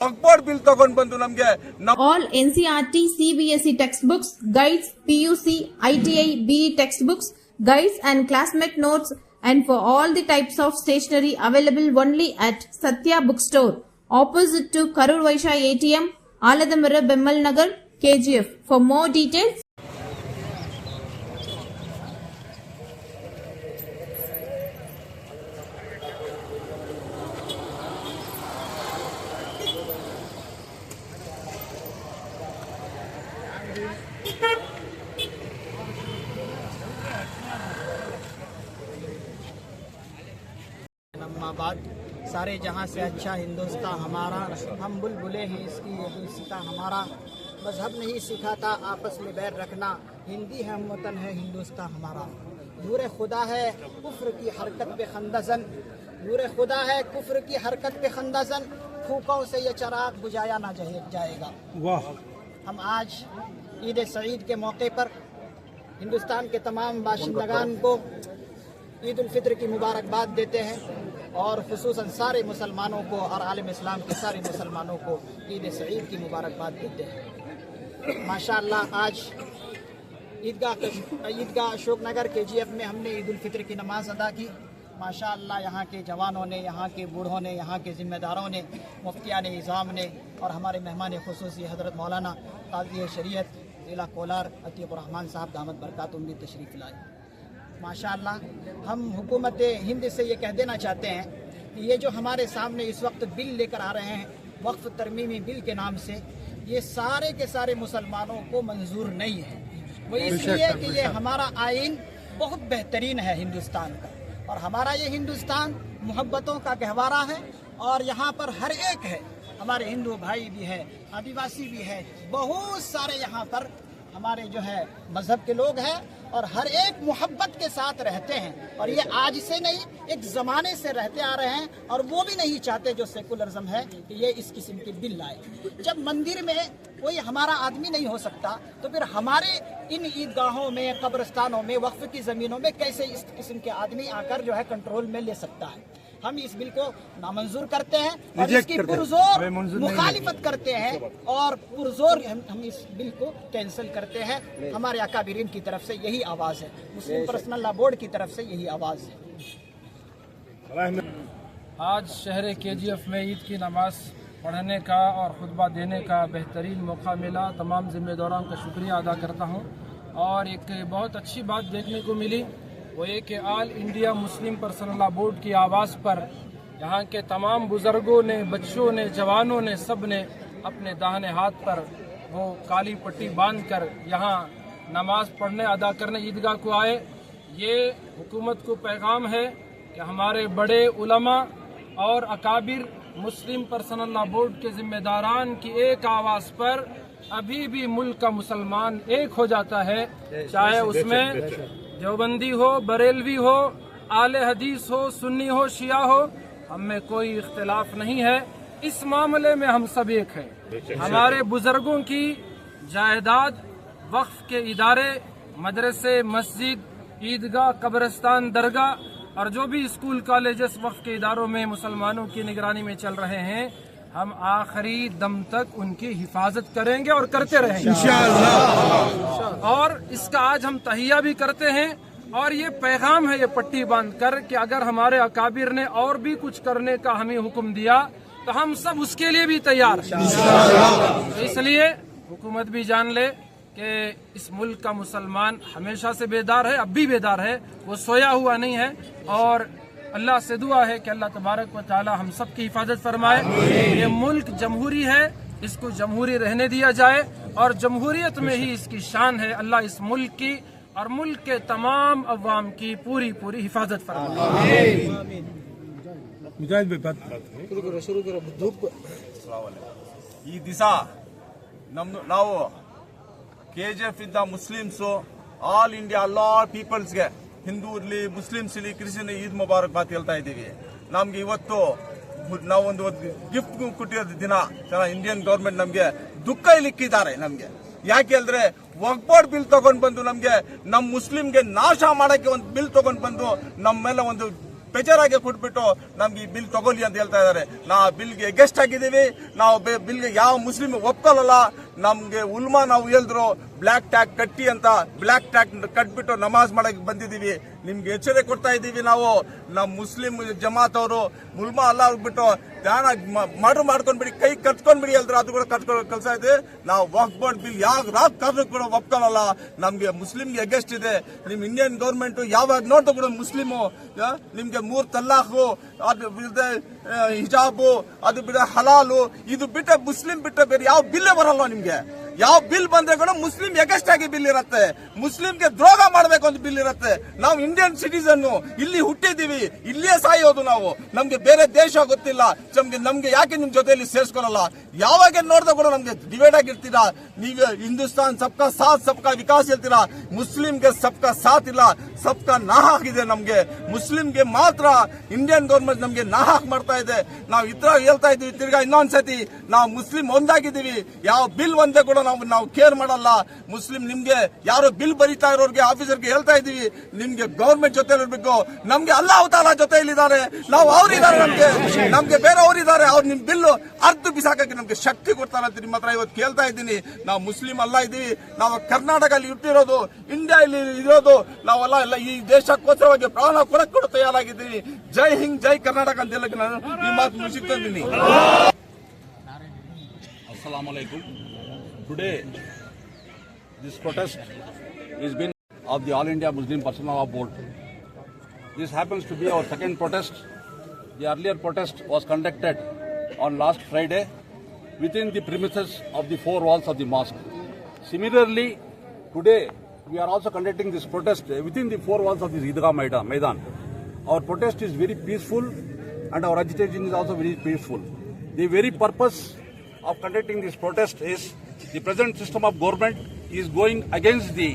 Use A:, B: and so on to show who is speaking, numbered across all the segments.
A: वक्फ bill तಗೊಂಡು ಬಂದು ನಮಗೆ
B: All NCERT, CBSE textbooks, guides, PUC, ITI, BE textbooks, guides and classmate notes and for all the types of stationery available only at Satya Bookstore, opposite to Karur Vaishya ATM, Aladamara, Bemmal Nagar, KGF. For more details,
C: नम्माबाद सारे जहां से अच्छा हिंदुस्तान हमारा, हम बुलबुले हैं इसकी ये हिंदुस्तान हमारा। मजहब नहीं सिखाता आपस में बैर रखना, हिंदी है हम वतन है हिंदुस्तान हमारा। नूर खुदा है कुफ्र की हरकत पे खंदजन, नूर खुदा है कुफ्र की हरकत पे खंदजन, फूकों से ये चराग बुझाया ना जाएगा।
D: वाह।
C: हम आज ईद सईद के मौके पर हिंदुस्तान के तमाम बाशिंदगान को ईद उल फित्र की मुबारकबाद देते हैं और खुसूसन सारे मुसलमानों को और आलम इस्लाम के सारे मुसलमानों को ईद सईद की मुबारकबाद देते हैं। माशाअल्लाह आज ईदगाह अशोकनगर KGF में हमने ईद उल फित्र की नमाज अदा की। माशाअल्लाह यहाँ के जवानों ने, यहाँ के बूढ़ों ने, यहाँ के ज़िम्मेदारों ने, मुफ्तियान निज़ाम ने और हमारे मेहमान खुसूसी हज़रत मौलाना काज़ी शरीयत ज़िला कोलार अतीक़ुर रहमान साहब दामद बरकातुहूम भी तशरीफ़ लाए। माशाअल्लाह हम हुकूमत हिंद से ये कह देना चाहते हैं कि ये जो हमारे सामने इस वक्त बिल लेकर आ रहे हैं वक्फ तरमीमी बिल के नाम से, ये सारे के सारे मुसलमानों को मंजूर नहीं है। वो इसलिए कि ये हमारा आइन बहुत बेहतरीन है हिंदुस्तान का, और हमारा ये हिंदुस्तान मोहब्बतों का गहवारा है और यहाँ पर हर एक है, हमारे हिंदू भाई भी है, आदिवासी भी है, बहुत सारे यहाँ पर हमारे जो है मजहब के लोग हैं और हर एक मोहब्बत के साथ रहते हैं। और ये आज से नहीं, एक ज़माने से रहते आ रहे हैं और वो भी नहीं चाहते जो सेकुलरिज्म है कि ये इस किस्म की बिल लाए। जब मंदिर में कोई हमारा आदमी नहीं हो सकता तो फिर हमारे इन ईदगाहों में, कब्रिस्तानों में, वक्फ की ज़मीनों में कैसे इस किस्म के आदमी आकर जो है कंट्रोल में ले सकता है। हम इस बिल को नामंजूर करते हैं और इसकी पुरजोर मुखालिफत करते हैं और पुरजोर हम इस बिल को कैंसिल करते हैं। हमारे अकाबिरीन की तरफ से यही आवाज़ है, मुस्लिम पर्सनल लॉ बोर्ड की तरफ से यही आवाज़ है।
D: आज शहर KGF में ईद की नमाज पढ़ने का और खुतबा देने का बेहतरीन मौका मिला। तमाम ज़िम्मेदारों का शुक्रिया अदा करता हूँ। और एक बहुत अच्छी बात देखने को मिली, वो ये कि all India Muslim personal law board की आवाज़ पर यहाँ के तमाम बुज़ुर्गों ने, बच्चों ने, जवानों ने, सब ने अपने दाहिने हाथ पर वो काली पट्टी बांध कर यहाँ नमाज पढ़ने, अदा करने ईदगाह को आए। ये हुकूमत को पैगाम है कि हमारे बड़े उलमा और अकाबिर मुस्लिम पर्सनल लॉ बोर्ड के ज़िम्मेदारान की एक आवाज़ पर अभी भी मुल्क का मुसलमान एक हो जाता है, चाहे उसमें देवबंदी हो, बरेलवी हो, आले हदीस हो, सुन्नी हो, शिया हो, हम में कोई इख्तिलाफ नहीं है। इस मामले में हम सब एक हैं। हमारे बुजुर्गों की जायदाद, वक्फ के इदारे, मदरसे, मस्जिद, ईदगाह, कब्रिस्तान, दरगाह और जो भी स्कूल कॉलेजेस वक्फ के इदारों में मुसलमानों की निगरानी में चल रहे हैं, हम आखिरी दम तक उनकी हिफाजत करेंगे और करते रहेंगे इंशाअल्लाह। और इसका आज हम तहिया भी करते हैं और ये पैगाम है, ये पट्टी बांध कर कि अगर हमारे अकाबिर ने और भी कुछ करने का हमें हुक्म दिया तो हम सब उसके लिए भी तैयार हैं। तो इसलिए हुकूमत भी जान ले कि इस मुल्क का मुसलमान हमेशा से बेदार है, अब भी बेदार है, वो सोया हुआ नहीं है। और अल्लाह से दुआ है कि अल्लाह तबारक व तआला हम सब की हिफाजत फरमाए। ये मुल्क जमहूरी है, इसको जमहूरी रहने दिया जाए और जमहूरियत में ही इसकी शान है। अल्लाह इस मुल्क की और मुल्क के तमाम अवाम की पूरी पूरी हिफाजत फरमाए।
A: ಈ ದಿವಸ ನಾವು KGF ಇಂದ ಮುಸ್ಲಿಮ್ಸ್ ಆಲ್ ಇಂಡಿಯಾ ಎಲ್ಲಾ ಪೀಪಲ್ಸ್ಗೆ, ಹಿಂದೂ ಇರಲಿ, ಮುಸ್ಲಿಮ್ಸ್ ಇರಲಿ, ಕ್ರಿಶ್ಚಿಯನ್ ಈದ್ ಮುಬಾರಕ್ ಬಾತ್ ಹೇಳ್ತಾ ಇದ್ದೀವಿ। ನಮ್ಗೆ ಇವತ್ತು ನಾವೊಂದು ಗಿಫ್ಟ್ ಕೊಟ್ಟಿರೋದು ದಿನ ಇಂಡಿಯನ್ ಗವರ್ಮೆಂಟ್ ನಮ್ಗೆ ದುಃಖ ಇಕ್ಕಿದ್ದಾರೆ ನಮ್ಗೆ। ಯಾಕೆ ಅಂದ್ರೆ ವಕ್ಫ್ ಬಿಲ್ ತಗೊಂಡು ಬಂದು ನಮ್ಗೆ ನಮ್ಮ ಮುಸ್ಲಿಂಗೆ ನಾಶ ಮಾಡಕ್ಕೆ ಒಂದು ಬಿಲ್ ತಗೊಂಡು ಬಂದು ನಮ್ಮ ಮೇಲೆ ಒಂದು ಬೇಜಾರಾಗಿ ಕೊಟ್ಬಿಟ್ಟು ನಮ್ಗೆ ಈ ಬಿಲ್ ತಗೊಳ್ಳಿ ಅಂತ ಹೇಳ್ತಾ ಇದ್ದಾರೆ. ನಾವು ಬಿಲ್ಗೆ ಎಗೆಸ್ಟ್ ಆಗಿದ್ದೀವಿ. ನಾವು ಬಿಲ್ಗೆ ಯಾವ ಮುಸ್ಲಿಂ ಒಪ್ಕೊಳ್ಳಲ್ಲ. ನಮ್ಗೆ ಉಲ್ಮಾ ನಾವು ಹೇಳಿದ್ರು ಬ್ಲಾಕ್ ಟ್ಯಾಗ್ ಕಟ್ಟಿ ಅಂತ, ಬ್ಲಾಕ್ ಟ್ಯಾಗ್ ಕಟ್ಬಿಟ್ಟು ನಮಾಜ್ ಮಾಡಕ್ ಬಂದಿದ್ದೀವಿ. ನಿಮ್ಗೆ ಎಚ್ಚರಿಕೆ ಕೊಡ್ತಾ ಇದ್ದೀವಿ. ನಾವು ನಮ್ಮ ಮುಸ್ಲಿಂ ಜಮಾತ್ ಅವರು ಉಲ್ಮಾ ಅಲ್ಲ ಬಿಟ್ಟು ಧ್ಯಾನ ಮಾಡ್ಕೊಂಡ್ಬಿಡಿ, ಕೈ ಕಟ್ಕೊಂಡ್ಬಿಡಿ ಹೇಳಿದ್ರು, ಅದು ಕೂಡ ಕಟ್ಕೊಂಡು ಕಳ್ಸಾ ಇದೆ. ನಾವು ವಕ್ಫ್ ಬೋರ್ಡ್ ಬಿಲ್ ಯಾವ ಕಾರಣ ಕೂಡ ಒಪ್ಕೊಳ್ಳಲ್ಲ. ನಮ್ಗೆ ಮುಸ್ಲಿಂಗೆ ಅಗೇನ್ಸ್ಟ್ ಇದೆ. ನಿಮ್ ಇಂಡಿಯನ್ ಗೌರ್ಮೆಂಟ್ ಯಾವಾಗ ನೋಡ್ತಾ ಕೂಡ ಮುಸ್ಲಿಮು ನಿಮ್ಗೆ 3 ತಲಾಖು, ಅದು ಬಿಡದೆ ಹಿಜಾಬು, ಅದು ಬಿಡ ಹಲಾಲು, ಇದು ಬಿಟ್ಟ ಮುಸ್ಲಿಂ ಬಿಟ್ಟ ಬೇರೆ ಯಾವ ಬಿಲ್ಲೇ ಬರಲ್ಲ ನಿಮ್ಗೆ. ಯಾವ ಬಿಲ್ ಬಂದ್ರೆ ಕೂಡ ಮುಸ್ಲಿಂ ಎಗೆಸ್ಟ್ ಆಗಿ ಬಿಲ್ ಇರುತ್ತೆ. ಮುಸ್ಲಿಂಗೆ ದ್ರೋಹ ಮಾಡಬೇಕು ಅಂತ ಬಿಲ್ ಇರುತ್ತೆ. ನಾವು ಇಂಡಿಯನ್ ಸಿಟಿಸನ್, ಇಲ್ಲಿ ಹುಟ್ಟಿದೀವಿ, ಇಲ್ಲಿಯೇ ಸಾಯೋದು ನಾವು. ನಮ್ಗೆ ಬೇರೆ ದೇಶ ಗೊತ್ತಿಲ್ಲ. ನಮ್ಗೆ ಯಾಕೆ ನಿಮ್ ಜೊತೆಯಲ್ಲಿ ಸೇರ್ಸ್ಕೊಳಲ್ಲ? ಯಾವಾಗ ನೋಡಿದ್ರೆ ಕೂಡ ನಮ್ಗೆ ಡಿವೈಡ್ ಆಗಿರ್ತೀರಾ. ನೀವು ಹಿಂದೂಸ್ತಾನ್ ಸಬ್ಕಾ ಸಾಥ್ ಸಬ್ಕಾ ವಿಕಾಸ್ ಹೇಳ್ತೀರಾ. ಮುಸ್ಲಿಂಗೆ ಸಬ್ಕಾ ಸಾಥ್ ಇಲ್ಲ, ಸಬ್ಕಾ ನಾಹಾಕ್ ಇದೆ. ನಮ್ಗೆ ಮುಸ್ಲಿಂಗೆ ಮಾತ್ರ ಇಂಡಿಯನ್ ಗೌರ್ಮೆಂಟ್ ನಮ್ಗೆ ನಾಹಾಕ್ ಮಾಡ್ತಾ ಇದೆ. ನಾವು ಇತರ ಹೇಳ್ತಾ ಇದೀವಿ. ತಿರ್ಗಾ ಇನ್ನೊಂದ್ಸತಿ ನಾವು ಮುಸ್ಲಿಂ ಒಂದಾಗಿದ್ದೀವಿ. ಯಾವ ಬಿಲ್ ಒಂದೇ ಕೂಡ ನಾವು ಕೇರ್ ಮಾಡಲ್ಲ. ಮುಸ್ಲಿಂ ನಿಮ್ಗೆ ಯಾರು ಬಿಲ್ ಬರೀತಾ ಇರೋರಿಗೆ ಆಫೀಸರ್ಗೆ ಹೇಳ್ತಾ ಇದೀವಿ, ನಿಮ್ಗೆ ಗೌರ್ಮೆಂಟ್ ಜೊತೆ ಇರಬೇಕು. ನಮ್ಗೆ ಅಲ್ಲಾಹ್ ತಾಲಾ ಜೊತೆಯಲ್ಲಿದ್ದಾರೆ. ನಾವು ಅವ್ರಿದ್ದಾರೆ, ನಮ್ಗೆ ಬೇರೆ ಅವರಿದ್ದಾರೆ. ಅವ್ರು ನಿಮ್ ಬಿಲ್ ಅರ್ಧ ಬಿಸಾಕಕ್ಕೆ ನಮ್ಗೆ ಶಕ್ತಿ ಕೊಡ್ತಾರೆ ಅಂತ ನಿಮ್ಮ ಹತ್ರ ಇವತ್ತು ಕೇಳ್ತಾ ಇದ್ದೀನಿ. ನಾವು ಮುಸ್ಲಿಂ ಅಲ್ಲ ಇದ್ದೀವಿ. ನಾವು ಕರ್ನಾಟಕದಲ್ಲಿ ಹುಟ್ಟಿರೋದು, ಇಂಡಿಯಾ ಇಲ್ಲಿ ಇರೋದು ನಾವೆಲ್ಲ ಎಲ್ಲ ಈ ದೇಶಕ್ಕೋಸ್ಕರವಾಗಿ ಪ್ರಾಣ ಕೊಡಕ್ಕೆ ಕೂಡ ತಯಾರಾಗಿದ್ದೀವಿ. ಜೈ ಹಿಂದ್, ಜೈ ಕರ್ನಾಟಕ ಅಂತ ಹೇಳಕ್ಕೆ ನಾನು ಈ ಮಾತು ಮುಗಿಸ್ತಿದ್ದೀನಿ.
E: Assalamu alaikum. Today, this protest is been of the All India Muslim Personal Law Board. This happens to be our second protest. The earlier protest was conducted on last Friday within the premises of the 4 walls of the mosque. Similarly, today we are also conducting this protest within the 4 walls of the Eidgah Maidan. Our protest is very peaceful and our agitation is also very peaceful. The very purpose of conducting this protest is the present system of government is going against the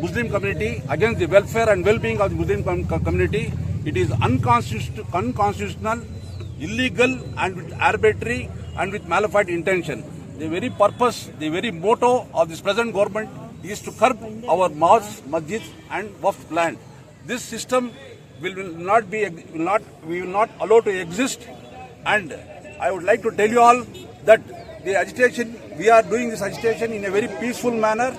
E: Muslim community, against the welfare and well-being of the Muslim community. It is unconstitutional, illegal and with arbitrary and with malafide intention. The very purpose, the very motto of this present government is to curb our mosques, masjids and waqf land. This system we will not allow to exist, and I would like to tell you all that the agitation, we are doing this agitation in a very peaceful manner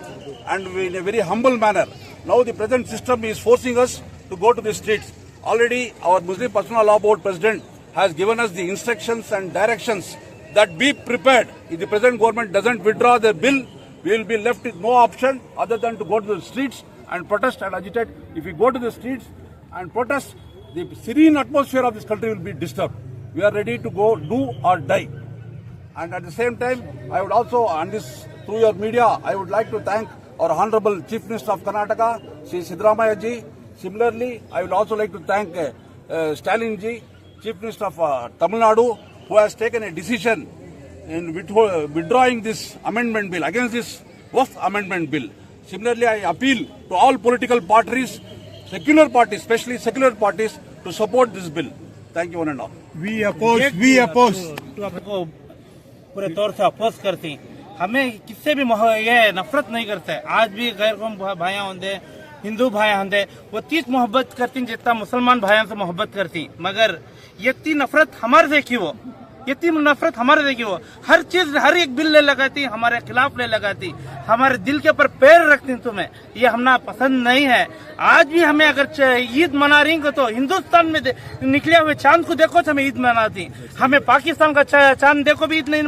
E: and in a very humble manner. Now the present system is forcing us to go to the streets. Already our Muslim Personal Law Board President has given us the instructions and directions that be prepared. If the present government doesn't withdraw their bill, we will be left with no option other than to go to the streets and protest and agitate. If we go to the streets and protest, the serene atmosphere of this country will be disturbed. We are ready to go do or die. And at the same time, I would also, on this through your media, I would like to thank our Honorable Chief Minister of Karnataka, Sri Siddaramaiah ji. Similarly, I would also like to thank Stalin ji, Chief Minister of Tamil Nadu, who has taken a decision in withdrawing this amendment bill, against this Waqf amendment bill. Similarly, I appeal to all political parties, secular parties, especially secular parties, to support this bill. Thank you one and all.
F: We oppose. पूरे तौर से oppose करती. हमें किससे भी ये नफरत नहीं करते. आज भी गैर कौम भाई होंगे, हिंदू भाई होंगे, वो 30 मोहब्बत करती जितना मुसलमान भाइयों से मोहब्बत करती. मगर ये इतनी नफरत हमारे से क्यों? इतनी नफरत हमारे से क्यों? हर चीज, हर एक बिल ले लगाती, हमारे खिलाफ ले लगाती, हमारे दिल के ऊपर पैर रखती. तुम्हें ये हमना पसंद नहीं है. आज भी हमें अगर ईद मना रही हो तो हिंदुस्तान में निकले हुए चांद को देखो तो हमें ईद मनाती. हमें पाकिस्तान का चांद देखो भी ईद नहीं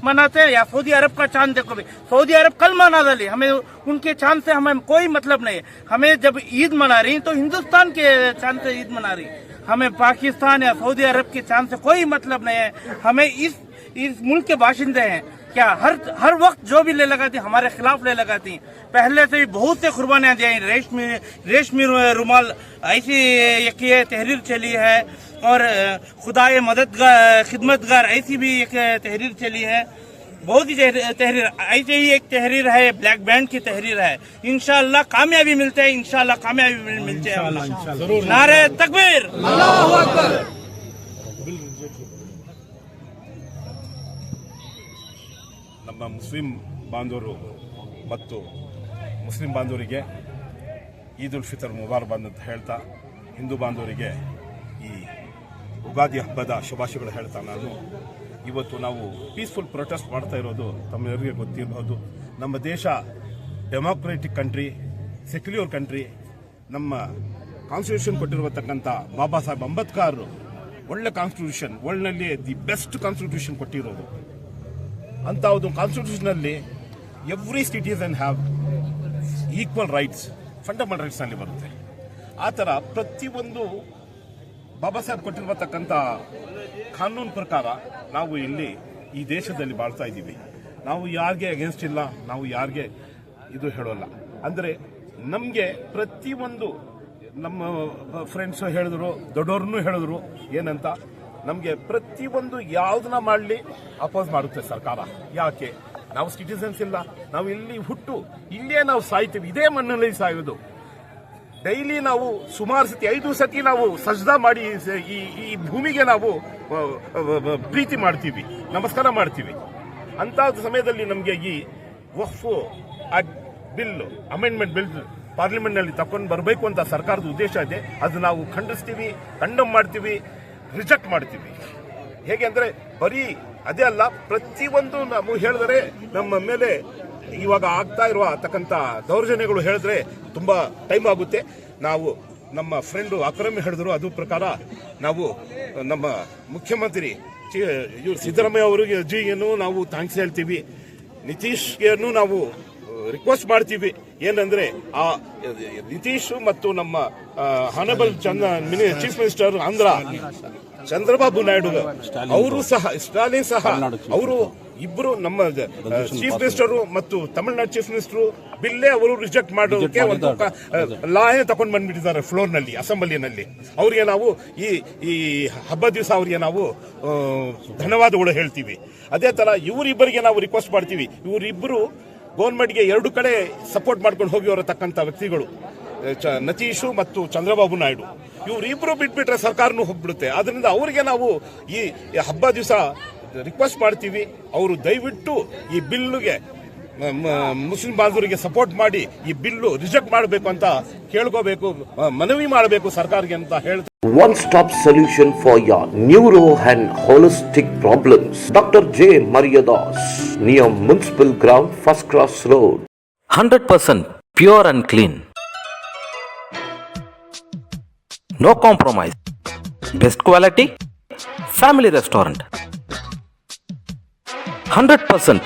F: मनाते, या सऊदी अरब का चांद देखो भी. सऊदी अरब कल मना डाली. हमें उनके चांद से हमें कोई मतलब नहीं है. हमें जब ईद मना रही तो हिंदुस्तान के चांद से ईद मना रही. हमें पाकिस्तान या सऊदी अरब के चांद से कोई मतलब नहीं है. हमें इस मुल्क के बाशिंदे हैं. क्या हर वक्त जो भी ले लगाती हमारे खिलाफ ले लगाती. पहले से भी बहुत से कुर्बानियां दी. रेशमी रुमाल ऐसी एक ये तहरीर चली है, और खुदाए मददगार खिदमतगार ऐसी भी एक तहरीर चली है. बहुत ही तहरीर, ऐसे ही एक तहरीर है, ब्लैक बैंड की तहरीर है. इंशाअल्लाह कामयाबी मिलते हैं, इंशाअल्लाह कामयाबी मिलते हैं. नारे तकबीर, अल्लाहु अकबर.
G: ನಮ್ಮ ಮುಸ್ಲಿಂ ಬಾಂಧವರು ಮತ್ತು ಮುಸ್ಲಿಂ ಬಾಂಧವರಿಗೆ ಈದ್ ಉಲ್ ಫಿತರ್ ಮುಬಾರಕ್ ಅಂತ ಹೇಳ್ತಾ, ಹಿಂದೂ ಬಾಂಧವರಿಗೆ ಈ ಯುಗಾದಿ ಹಬ್ಬದ ಶುಭಾಶಯಗಳು ಹೇಳ್ತಾ ನಾನು ಇವತ್ತು ನಾವು ಪೀಸ್ಫುಲ್ ಪ್ರೊಟೆಸ್ಟ್ ಮಾಡ್ತಾ ಇರೋದು ತಮ್ಮೆಲ್ಲರಿಗೆ ಗೊತ್ತಿರಬಹುದು. ನಮ್ಮ ದೇಶ ಡೆಮಾಕ್ರೆಟಿಕ್ ಕಂಟ್ರಿ, ಸೆಕ್ಯುಲರ್ ಕಂಟ್ರಿ. ನಮ್ಮ ಕಾನ್ಸ್ಟಿಟ್ಯೂಷನ್ ಕೊಟ್ಟಿರತಕ್ಕಂಥ ಬಾಬಾ ಸಾಹೇಬ್ ಅಂಬೇಡ್ಕರ್ ಒಳ್ಳೆ ಕಾನ್ಸ್ಟಿಟ್ಯೂಷನ್, ವರ್ಲ್ಡ್ನಲ್ಲಿ ದಿ ಬೆಸ್ಟ್ ಕಾನ್ಸ್ಟಿಟ್ಯೂಷನ್ ಕೊಟ್ಟಿರೋದು. ಅಂತ ಒಂದು ಕಾನ್ಸ್ಟಿಟ್ಯೂಷನಲ್ಲಿ every citizen have equal rights, fundamental ರೈಟ್ಸ್ನಲ್ಲಿ ಬರುತ್ತೆ. ಆ ಥರ ಪ್ರತಿಯೊಂದು ಬಾಬಾ ಸಾಹೇಬ್ ಕೊಟ್ಟಿರತಕ್ಕಂಥ ಕಾನೂನು ಪ್ರಕಾರ ನಾವು ಇಲ್ಲಿ ಈ ದೇಶದಲ್ಲಿ ಬಾಳ್ತಾ ಇದ್ದೀವಿ. ನಾವು ಯಾರಿಗೆ ಅಗೇನ್ಸ್ಟ್ ಇಲ್ಲ, ನಾವು ಯಾರಿಗೆ ಇದು ಹೇಳೋಲ್ಲ. ಅಂದರೆ ನಮಗೆ ಪ್ರತಿಯೊಂದು ನಮ್ಮ ಫ್ರೆಂಡ್ಸು ಹೇಳಿದ್ರು, ದೊಡ್ಡವ್ರನ್ನೂ ಹೇಳಿದ್ರು ಏನಂತ, ನಮಗೆ ಪ್ರತಿಯೊಂದು ಯಾವುದನ್ನ ಮಾಡಲಿ ಅಪೋಸ್ ಮಾಡುತ್ತೆ ಸರ್ಕಾರ. ಯಾಕೆ? ನಾವು ಸಿಟಿಸನ್ಸ್ ಇಲ್ಲ, ನಾವು ಇಲ್ಲಿ ಹುಟ್ಟು ಇಲ್ಲೇ ನಾವು ಸಾಯ್ತೀವಿ, ಇದೇ ಮಣ್ಣಲ್ಲಿ ಸಾಯೋದು. ಡೈಲಿ ನಾವು ಸುಮಾರು ಸತಿ 5 ಸತಿ ನಾವು ಸಜ್ದಾ ಮಾಡಿ ಈ ಭೂಮಿಗೆ ನಾವು ಪ್ರೀತಿ ಮಾಡ್ತೀವಿ, ನಮಸ್ಕಾರ ಮಾಡ್ತೀವಿ. ಅಂತ ಸಮಯದಲ್ಲಿ ನಮಗೆ ಈ ವಕ್ಫ್ ಬಿಲ್, ಅಮೆಂಡ್ಮೆಂಟ್ ಬಿಲ್ ಪಾರ್ಲಿಮೆಂಟ್ನಲ್ಲಿ ತಕೊಂಡು ಬರಬೇಕು ಅಂತ ಸರ್ಕಾರದ ಉದ್ದೇಶ ಇದೆ. ಅದು ನಾವು ಖಂಡಿಸ್ತೀವಿ, ಕಂಡಮ್ ಮಾಡ್ತೀವಿ, ರಿಜೆಕ್ಟ್ ಮಾಡ್ತೀವಿ. ಹೇಗೆ ಅಂದರೆ ಬರೀ ಅದೇ ಅಲ್ಲ, ಪ್ರತಿಯೊಂದು ನಾವು ಹೇಳಿದರೆ ನಮ್ಮ ಮೇಲೆ ಇವಾಗ ಆಗ್ತಾ ಇರತಕ್ಕಂಥ ದೌರ್ಜನ್ಯಗಳು ಹೇಳಿದ್ರೆ ತುಂಬ ಟೈಮ್ ಆಗುತ್ತೆ. ನಾವು ನಮ್ಮ ಫ್ರೆಂಡು ಅಕ್ರಮ್ ಹೇಳಿದ್ರು, ಅದು ಪ್ರಕಾರ ನಾವು ನಮ್ಮ ಮುಖ್ಯಮಂತ್ರಿ ಸಿದ್ದರಾಮಯ್ಯ ಅವರಿಗೆ ಜಿಯನ್ನು ನಾವು ಥ್ಯಾಂಕ್ಸ್ ಹೇಳ್ತೀವಿ. ನಿತೀಶ್ಗೆನ್ನು ನಾವು ರಿಕ್ವೆಸ್ಟ್ ಮಾಡ್ತೀವಿ. ಏನಂದ್ರೆ ಆ ನಿತೀಶ್ ಮತ್ತು ನಮ್ಮ ಹಾನಬಲ್ ಚೀಫ್ ಮಿನಿಸ್ಟರ್ ಆಂಧ್ರ ಚಂದ್ರಬಾಬು ನಾಯ್ಡು ಅವರು ಸಹ, ಸ್ಟಾಲಿನ್ ಸಹ, ಅವರು ಇಬ್ಬರು ನಮ್ಮ ಚೀಫ್ ಮಿನಿಸ್ಟರ್ ಮತ್ತು ತಮಿಳುನಾಡು ಚೀಫ್ ಮಿನಿಸ್ಟರ್ ಬಿಲ್ಲೇ ಅವರು ರಿಜೆಕ್ಟ್ ಮಾಡೋದಕ್ಕೆ ಒಂದು ಲಾಯೇ ತಗೊಂಡು ಬಂದ್ಬಿಟ್ಟಿದ್ದಾರೆ ಫ್ಲೋರ್ನಲ್ಲಿ, ಅಸೆಂಬ್ಲಿನಲ್ಲಿ. ಅವರಿಗೆ ನಾವು ಈ ಹಬ್ಬ ದಿವಸ ಅವರಿಗೆ ನಾವು ಧನ್ಯವಾದಗಳು ಹೇಳ್ತೀವಿ. ಅದೇ ತರ ಇವರಿಬ್ಬರಿಗೆ ನಾವು ರಿಕ್ವೆಸ್ಟ್ ಮಾಡ್ತೀವಿ. ಇವರಿಬ್ಬರು ಗೌರ್ಮೆಂಟ್ಗೆ 2 ಕಡೆ ಸಪೋರ್ಟ್ ಮಾಡ್ಕೊಂಡು ಹೋಗಿರತಕ್ಕಂಥ ವ್ಯಕ್ತಿಗಳು, ನತೀಶು ಮತ್ತು ಚಂದ್ರಬಾಬು ನಾಯ್ಡು. ಇವರಿಬ್ಬರು ಬಿಟ್ಬಿಟ್ರೆ ಸರ್ಕಾರನೂ ಹೋಗ್ಬಿಡುತ್ತೆ. ಆದ್ರಿಂದ ಅವರಿಗೆ ನಾವು ಈ ಹಬ್ಬ ದಿವಸ ರಿಕ್ವೆಸ್ಟ್ ಮಾಡ್ತೀವಿ, ಅವರು ದಯವಿಟ್ಟು ಈ ಬಿಲ್ಗೆ ಮುಸ್ಲಿಂ ಬಾಂಧವರಿಗೆ ಸಪೋರ್ಟ್ ಮಾಡಿ ಈ ಬಿಲ್ಲು ರಿಜೆಕ್ಟ್ ಮಾಡಬೇಕು ಅಂತ ಕೇಳ್ಕೋಬೇಕು, ಮನವಿ ಮಾಡಬೇಕು ಸರ್ಕಾರಕ್ಕೆ ಅಂತ ಹೇಳ್ತಾರೆ.
H: One-stop solution for your neuro and holistic problems. Dr. J. Mariadas, near Municipal Ground, First Cross Road.
I: 100% pure and clean. No compromise. Best quality. Family restaurant. 100%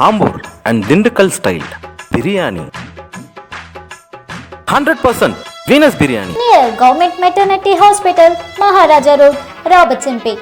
I: Hambur and Dindukal style biryani. 100% Venus biryani.
J: Near Government Maternity Hospital, Maharaja Road, Robertson Bay.